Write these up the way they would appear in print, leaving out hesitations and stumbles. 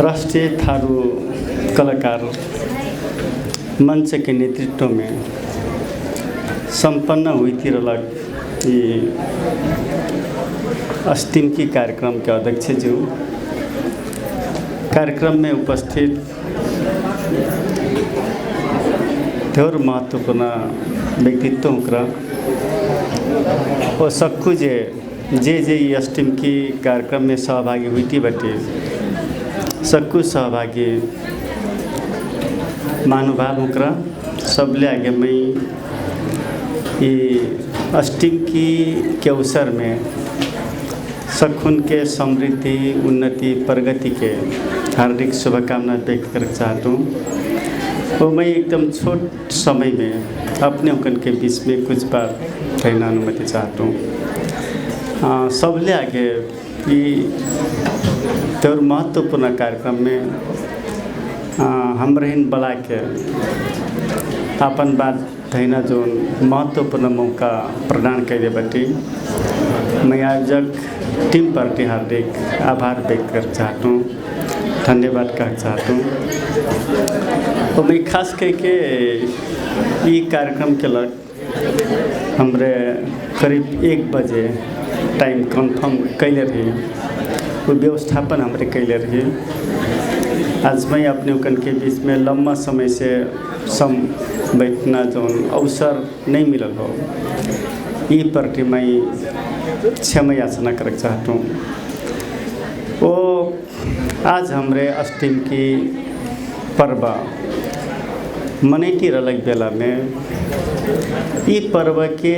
राष्ट्रीय थारू कलाकार मंच के नेतृत्व में संपन्न हुई थी ये अस्टिमकी कार्यक्रम के अध्यक्ष जी कार्यक्रम में उपस्थित और महत्वपूर्ण व्यक्तित्व और सक्कु जे ये अस्टिमकी कार्यक्रम में सहभागी हुई थी बटे सक्कु सहभागी महानुभाव होकरा सबले आगे मैं ये अस्टिमकी के अवसर में सखुन के समृद्धि उन्नति प्रगति के हार्दिक शुभकामना व्यक्त करना चाहता हूँ। और मैं एकदम छोट समय में अपने उनके के बीच में कुछ बात कहना अनुमति चाहता हूँ। सबले आगे ये महत्वपूर्ण कार्यक्रम में हमरहिन बला के अपन बात कहना जो महत्वपूर्ण मौका प्रदान करे बटी मैं आयोजक टीम पार्टी हार्दिक आभार व्यक्त कर चाहता हूँ, धन्यवाद कहना चाहता हूँ। तो मैं खास करके ये कार्यक्रम के लग हमरे करीब 1 बजे टाइम कंफर्म कैले रही वो व्यवस्थापन हमरे कैले रही। आज मैं अपने उकन के बीच में लंबा समय से बैठना जो अवसर नहीं मिलल हो ये प्रति मैं क्षमा याचना कर चाहता हूँ। वो आज हमरे अस्टिमकी पर्व मनैती रलक बेला में ये पर्व के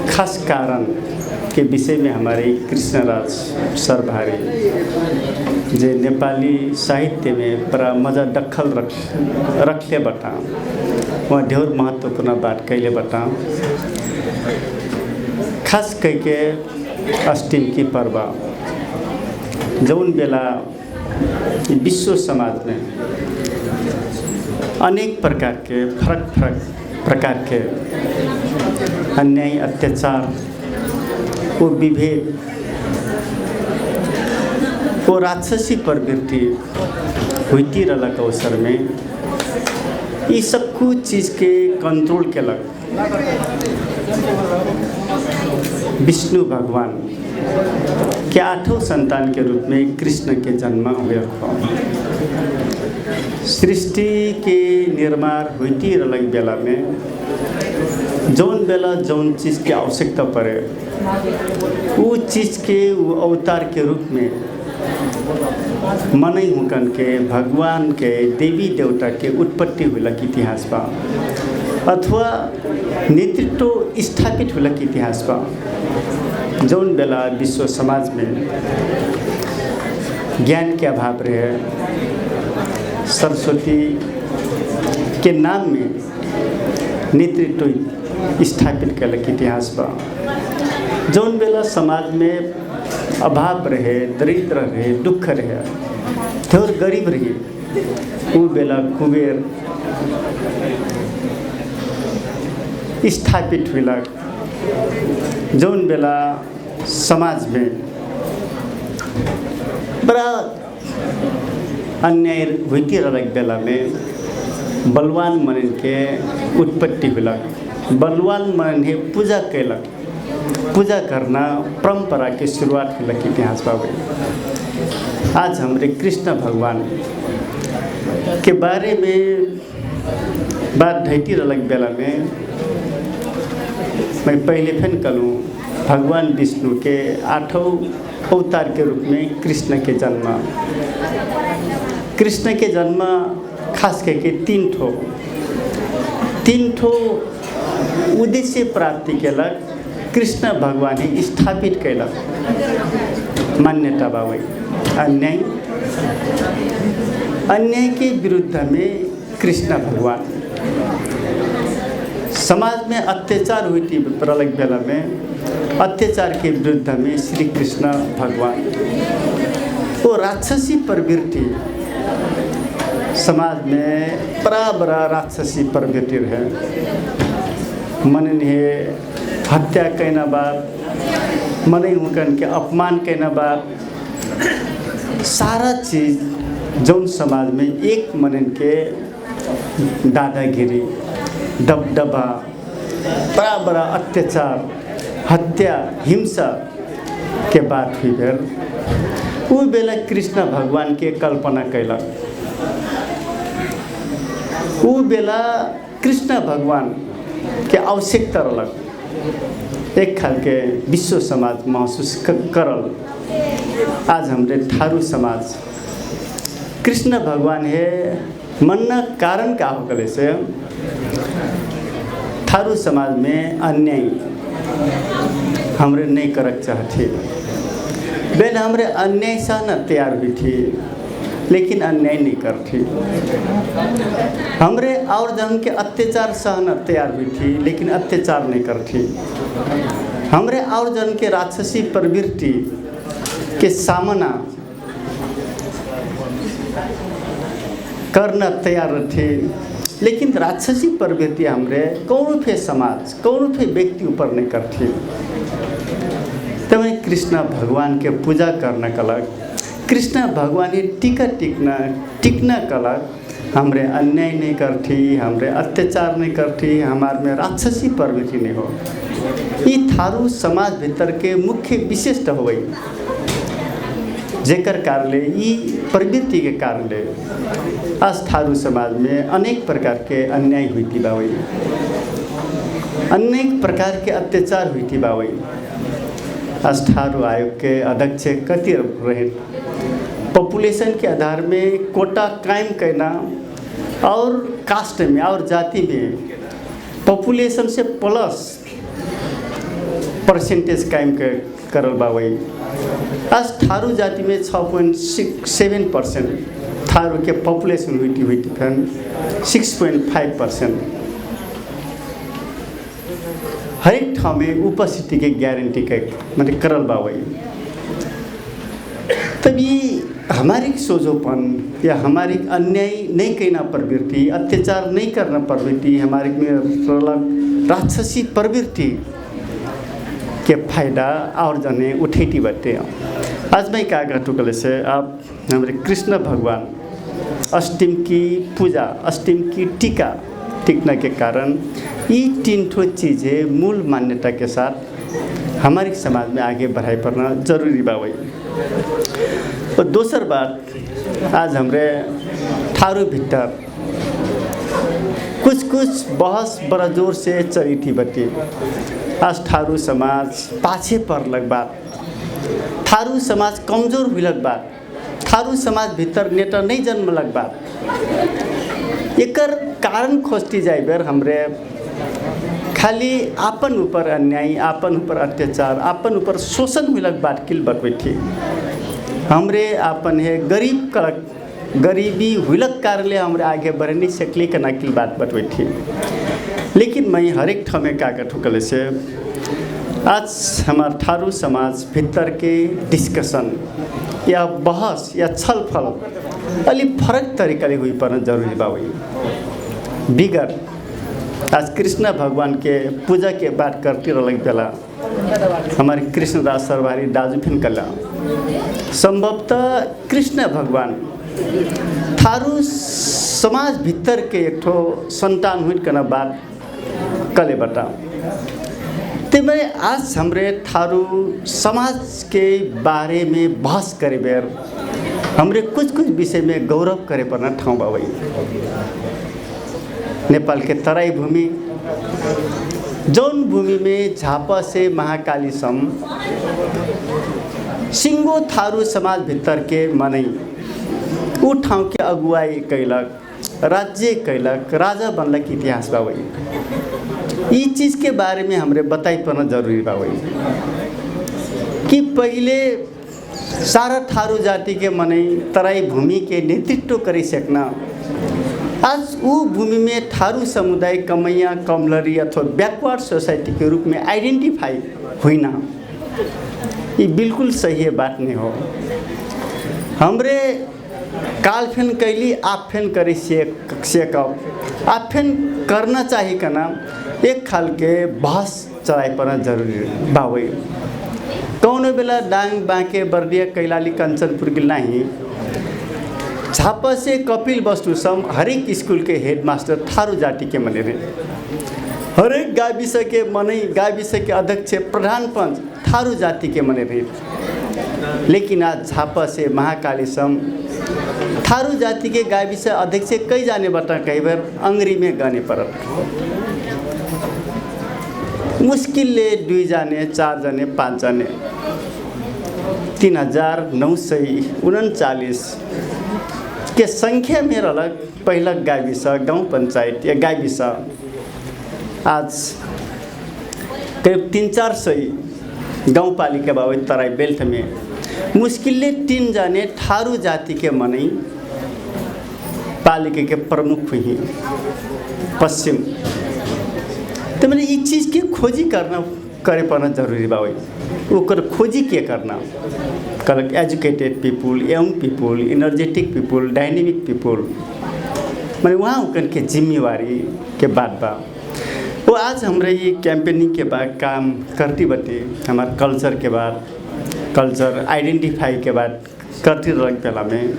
खास कारण के विषय में हमारे कृष्णराज सरभारी जे नेपाली साहित्य में बड़ा मजा दखल रखले बता वहाँ ढेर महत्वपूर्ण बात कैले बता खास करके अस्टिमकी पर्व जौन बेला विश्व समाज में अनेक प्रकार के फरक प्रकार के अन्याय अत्याचार वो विभेद वो राक्षसी प्रवृत्ति हुई रहलक अवसर में ये सब कुछ चीज़ के कंट्रोल के लग विष्णु भगवान के 8वें संतान के रूप में कृष्ण के जन्म हुए सृष्टि के निर्माण हुई रहलक बेला में जौन बेला जौन चीज़ की आवश्यकता पड़े वो चीज़ के वो अवतार के रूप में मनई हुकन के भगवान के देवी देवता के उत्पत्ति हुलक इतिहास बा अथवा नेतृत्व स्थापित हुलक इतिहास बा जौन बेला विश्व समाज में ज्ञान के अभाव रहे सरस्वती के नाम में नेतृत्व स्थापित कलक इतिहास बा जौन बेला समाज में अभाव रहे दरिद्र रहे दुख रहे थोर गरीब रही वो बेला कुबेर स्थापित हुलक जौन बेला समाज में बड़ा अन्याय हुई रहलक बेला में बलवान मनन के उत्पत्ति हुलक बलवान मनन हे पूजा कैलक पूजा करना परंपरा की शुरुआत हुलक इतिहास बाबे आज हमारे कृष्ण भगवान के बारे में बात ढैती रहलक बेला में मैं पहले फिर करूँ भगवान विष्णु के 8वें अवतार के रूप में कृष्ण के जन्म खास करके 3 ठो उद्देश्य प्राप्ति केलक कृष्ण भगवान ही स्थापित कैलक मान्यता बाबा अन्याय के विरुद्ध में कृष्ण भगवान समाज में अत्याचार हुई थी प्रलय बेला में अत्याचार के विरुद्ध में श्री कृष्ण भगवान वो राक्षसी प्रवृत्ति समाज में बड़ा राक्षसी प्रवृत्ति है मन है हत्या कहना बात मन उनकन के अपमान कहना बात सारा चीज़ जौन समाज में एक मनन के दादागिरी, दबदबा, बड़ा बड़ा अत्याचार, हत्या, हिंसा के बात हुई बेर वो बेला कृष्ण भगवान के कल्पना कैलक। वो बेला कृष्ण भगवान के आवश्यकता रहलक एक खाल के विश्व समाज महसूस करल। आज हमरे थारू समाज कृष्ण भगवान है मनना कारण का हो गले से थारू समाज में अन्याय हमरे नहीं करक चाहते। बेन हमरे अन्याय सहना तैयार हुई थी लेकिन अन्याय नहीं करती। हमरे और जन के अत्याचार सहना तैयार हुई थी लेकिन अत्याचार नहीं करती। हमरे और जन के राक्षसी प्रवृत्ति के सामना करना तैयार थे लेकिन राक्षसी प्रवृत्ति हमरे कौन फे समाज कौन फे व्यक्ति ऊपर नहीं करती। तब कृष्ण भगवान के पूजा करने कलक, कृष्ण भगवान ही टिकना कलक हमरे अन्याय नहीं करती, हमरे अत्याचार नहीं करती, हमार में राक्षसी प्रवृत्ति नहीं हो। ये थारू समाज भीतर के मुख्य विशिष्ट हो गई जेकर कारण ये प्रवृत्ति के कारण आज थारू समाज में अनेक प्रकार के अन्याय हुई थी बावई, अनेक प्रकार के अत्याचार हुई थी बावई। आज थारू आयोग के अध्यक्ष कति रहे पॉपुलेशन के आधार में कोटा कायम करना और कास्ट में और जाति में पॉपुलेशन से प्लस परसेंटेज कायम करल बावई। आज थारू जाति में 6.7% थारू के पॉपुलेशन हुई थी फिर 6.5%। हर एक ठाव में उपस्थिति के गारंटी के मतलब करल बावई। तब ये हमारी सोझोपन या हमारी अन्याय नहीं कहना प्रवृत्ति, अत्याचार नहीं करना प्रवृत्ति, हमारे में राक्षसी प्रवृत्ति के फायदा और जने उठेटी बटे। आज मैं क्या कहूँ से आप हमारे कृष्ण भगवान अष्टमी की पूजा, अष्टमी की टीका टिकने के कारण ये तीन ठो चीज़ें मूल मान्यता के साथ हमारे समाज में आगे बढ़ाई पड़ना जरूरी बावई। और दूसर बात आज हमरे थारू भीतर कुछ बहस बड़ा जोर से चली थी बटी। आज थारू समाज पाछे पर लग बात, थारू समाज कमजोर हुई लग बात, थारू समाज भीतर नेता नहीं जन्म लग बात। एकर कारण खोजती जाए बेर हमरे खाली आपन ऊपर अन्याय, आपन ऊपर अत्याचार, आपन ऊपर शोषण हुई लग बात किल बटवे थी। हमरे आपन है गरीबी हुलक कारण हमरे आगे बढ़ नहीं सकली का नाकिल बात बटवे थी। लेकिन मैं हर एक ठाव में का ठुकले से आज हमार थारू समाज भीतर के डिस्कशन या बहस या छलफल अली फरक तरीका हुई पर जरूरी बावई। विगत आज कृष्ण भगवान के पूजा के बात करती रहलक बेला हमारे कृष्णदास सरवारी दाजू फिन कला संभवतः कृष्ण भगवान थारू समाज भीतर के एक ठो संतान हुई कना बात कले बता। ते मैं आज हमरे थारू समाज के बारे में बहस करे बेर हमरे कुछ विषय में गौरव करे पर ठाउँ बावई। नेपाल के तराई भूमि जौन भूमि में झापा से महाकाली सम सिंगो थारू समाज भीतर के मनई उ ठाउँ के अगुवाई कैलक, राज्य कैलक, राजा बनलक इतिहास बावई। ये चीज़ के बारे में हमरे बताई पड़ना जरूरी बावई कि पहले सारा थारू जाति के मनई तराई भूमि के नेतृत्व करी सकना। आज वो भूमि में थारू समुदाय कमैया, कमलरी अथवा बैकवर्ड सोसाइटी के रूप में आइडेंटिफाई हुई ना, ये बिल्कुल सही है बात नहीं हो। हमरे काल फेन कैली आप फेन करे सेकब आप फेन करना चाहिए का नाम एक खाल के बहस चलाई पड़ना जरूरी बावई। कौनो बेला डांग बांके बर्दिया कैलाली कंचनपुर के नहीं झापा से कपिल वस्तु सम हरेक स्कूल के हेडमास्टर थारू जाति के मने रहे। हरेक गाविस के मनै गाविस के अध्यक्ष प्रधान पंच थारू जाति के मने रहे। लेकिन आज झापा से महाकाली सम थारू जाति के गाविस अध्यक्ष कई जाने बता कई बार अंग्री में गाने पर मुश्किल 2 जाने 4 जाने 5 जाने 3939 के संख्या में अलग पहला गाविस गांव पंचायत या गाविस आज करीब 300-400 गाँव पालिका बाबा तराई बेल्ट में मुश्किल 3 जाने थारू जाति के मनै पालिका के प्रमुख हुई पश्चिम। तो मैंने ये चीज़ की खोजी करना करे पड़ना जरूरी बाबा। वो खोजी क्या करना कल educated people, young people, energetic people, dynamic people मैंने वहाँ उनके जिम्मेवारी के बाद बा वो आज हमारे ये कैंपेनिंग के बाद काम करती बटे हमारे कल्चर के बाद कल्चर आइडेंटिफाई के बाद करती रंग पहला में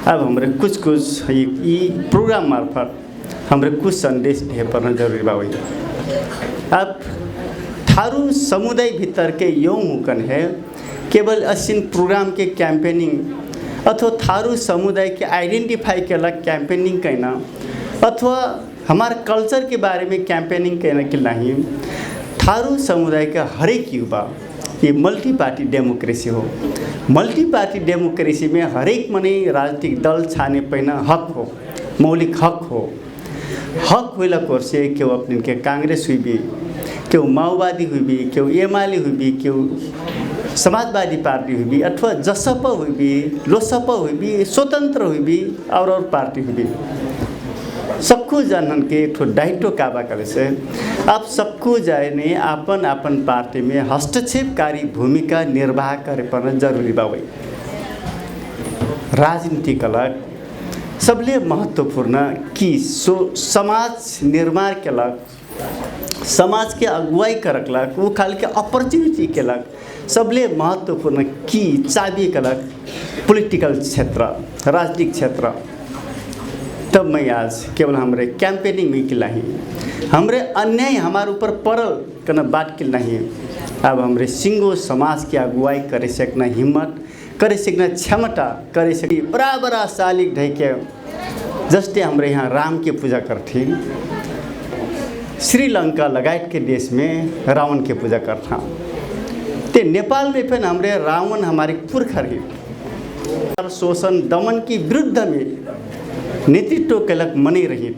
अब हमारे कुछ ये प्रोग्राम मार्फत हमारे कुछ संदेश दे पड़ना जरूरी बाबा। अब थारू समुदाय भीतर के यौं हुकन है केवल असिन प्रोग्राम के कैंपेनिंग अथवा थारू समुदाय के आइडेंटिफाई के अलग कैंपेनिंग कहना अथवा हमारे कल्चर के बारे में कैंपेनिंग कहना के नहीं। थारू समुदाय का हर एक युवा ये मल्टी पार्टी डेमोक्रेसी हो। मल्टी पार्टी डेमोक्रेसी में हर एक मने राजनीतिक दल छाने पैना हक हो, मौलिक हक हो। हक होला कोर्से क्यों अपने के कांग्रेस हुई भी क्यों माओवादी हुई भी क्यों एमाले हुई भी क्यों समाजवादी पार्टी हुई भी अथवा जसपा हुई भी लोसपा हुई भी स्वतंत्र हुई भी और पार्टी हुई भी सबको जानन के एक दायित्व काबा करे से आप सबको जाए ने अपन अपन पार्टी में हस्तक्षेपकारी भूमिका निर्वाह करे पड़ना जरूरी बाबा। राजनीति अलग सबले महत्वपूर्ण कि समाज निर्माण के लग समाज के अगुवाई करक लग वो खाल के अपॉर्चुनिटी के लग सबले महत्वपूर्ण की चाबी के लग पॉलिटिकल क्षेत्र राजनीतिक क्षेत्र। तब मैं आज केवल हमारे कैंपेनिंग में कि नहीं हमारे अन्याय हमारे ऊपर पड़ल करना बात के नहीं अब हमारे सिंगो समाज की अगुवाई करे सकना हिम्मत करे सकना क्षमता करे सक बड़ा सालिक ढह के जस्ते हमारे यहाँ राम की पूजा करती श्रीलंका लगायत के देश में रावण की पूजा करता ते नेपाल में फिर हमारे रावण हमारे पुरखा रही शोषण दमन की विरुद्ध में नेतृत्व केलक मनै रही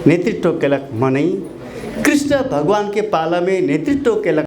नेतृत्व केलक मनै कृष्ण भगवान के पाला में नेतृत्व केलक